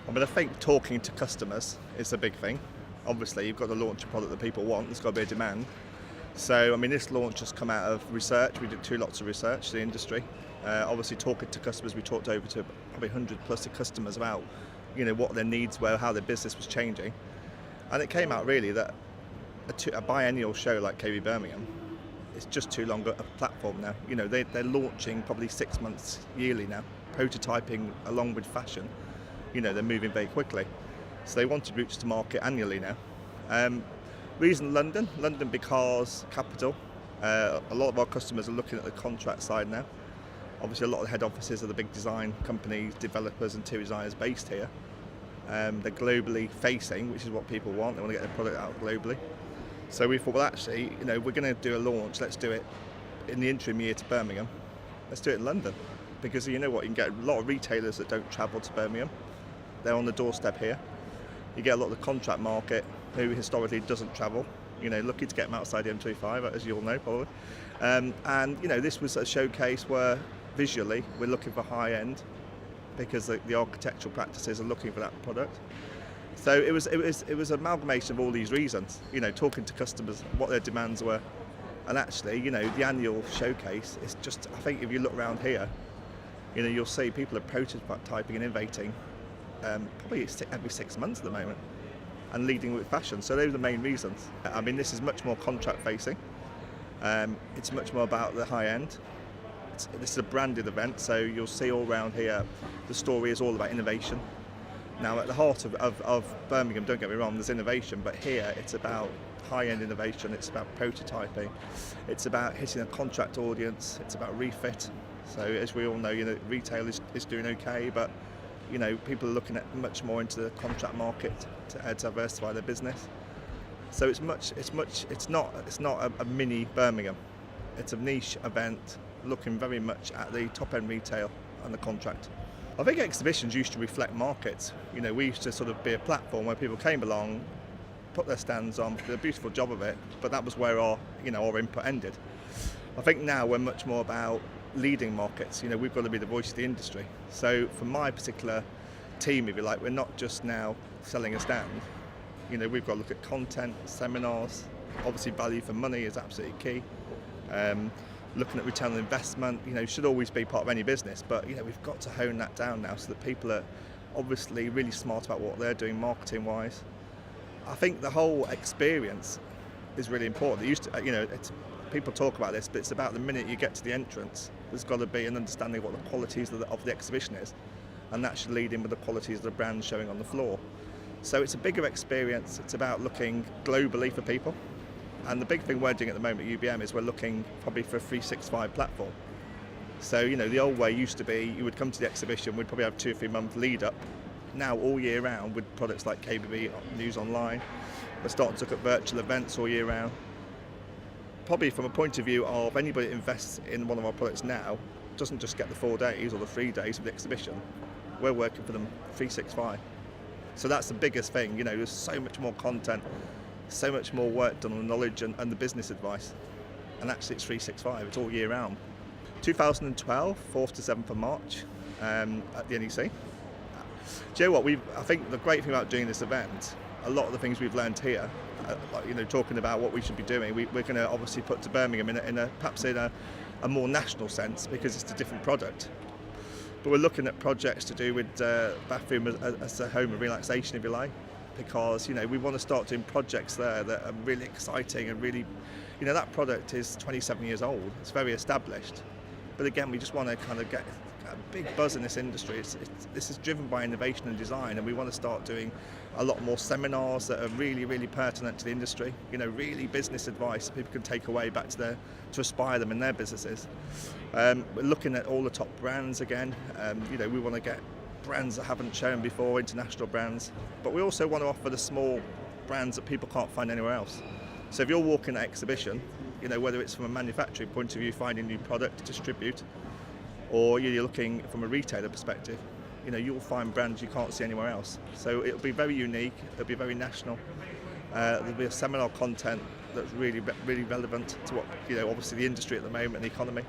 I mean, I think talking to customers is a big thing. Obviously, you've got to launch a product that people want. There's got to be a demand. So, I mean, this launch has come out of research. We did 2 lots of research, the industry. Obviously, talking to customers, we talked over to probably 100 plus customers about, what their needs were, how their business was changing. And it came out really that a biennial show like KB Birmingham is just too long a platform now. They're launching probably 6 months yearly now, prototyping along with fashion. They're moving very quickly. So they wanted routes to market annually now. Reason London because capital. A lot of our customers are looking at the contract side now. Obviously a lot of the head offices of the big design companies, developers and interior designers based here. They're globally facing, which is what people want. They want to get their product out globally. So we thought, well actually, we're going to do a launch, let's do it in the interim year to Birmingham. Let's do it in London. Because you know what, you can get a lot of retailers that don't travel to Birmingham. They're on the doorstep here. You get a lot of the contract market who historically doesn't travel. Lucky to get them outside the M25, as you all know probably. And this was a showcase where visually we're looking for high end because the architectural practices are looking for that product. So it was an amalgamation of all these reasons. Talking to customers, what their demands were, and actually, the annual showcase is just. I think if you look around here, you'll see people are prototyping and innovating. Probably every 6 months at the moment, and leading with fashion. So those are the main reasons. I mean, this is much more contract facing. It's much more about the high end. This is a branded event, so you'll see all around here the story is all about innovation. Now at the heart of Birmingham, don't get me wrong, there's innovation, but here it's about high-end innovation, it's about prototyping, it's about hitting a contract audience, it's about refit. So as we all know, retail is doing okay, but people are looking at much more into the contract market to diversify their business. So it's not a mini Birmingham. It's a niche event looking very much at the top end retail and the contract. I think exhibitions used to reflect markets. We used to sort of be a platform where people came along, put their stands on, did a beautiful job of it, but that was where our input ended. I think now we're much more about leading markets. We've got to be the voice of the industry. So for my particular team, if you like, we're not just now selling a stand. We've got to look at content, seminars. Obviously value for money is absolutely key. Looking at return on investment, should always be part of any business, but we've got to hone that down now so that people are obviously really smart about what they're doing marketing wise. I think the whole experience is really important. It used to, people talk about this, but it's about the minute you get to the entrance, there's got to be an understanding of what the qualities of the exhibition is, and that should lead in with the qualities of the brand showing on the floor. So it's a bigger experience. It's about looking globally for people, and the big thing we're doing at the moment at UBM is we're looking probably for a 365 platform. So the old way used to be you would come to the exhibition, we'd probably have 2 or 3 month lead up. Now all year round with products like KBB News Online, we're starting to look at virtual events all year round. Probably from a point of view of anybody that invests in one of our products now doesn't just get the 4 days or the 3 days of the exhibition. We're working for them 365. So that's the biggest thing. There's so much more content, so much more work done on the knowledge and the business advice. And actually it's 365, it's all year round. 2012, 4th to 7th of March at the NEC. Do you know what, I think the great thing about doing this event, a lot of the things we've learned here, talking about what we should be doing, we're going to obviously put to Birmingham perhaps in a more national sense because it's a different product. But we're looking at projects to do with bathroom as a home of relaxation, if you like, because we want to start doing projects there that are really exciting and really, that product is 27 years old, it's very established. But again, we just want to kind of get a big buzz in this industry. This is driven by innovation and design, and we want to start doing a lot more seminars that are really, really pertinent to the industry. Really business advice people can take away back to inspire them in their businesses. We're looking at all the top brands again. We want to get brands that haven't shown before, international brands, but we also want to offer the small brands that people can't find anywhere else. So if you're walking an exhibition, whether it's from a manufacturing point of view, finding new product to distribute, or you're looking from a retailer perspective, you'll find brands you can't see anywhere else. So it'll be very unique, it'll be very national. There'll be a seminar content that's really relevant to what, obviously the industry at the moment and the economy.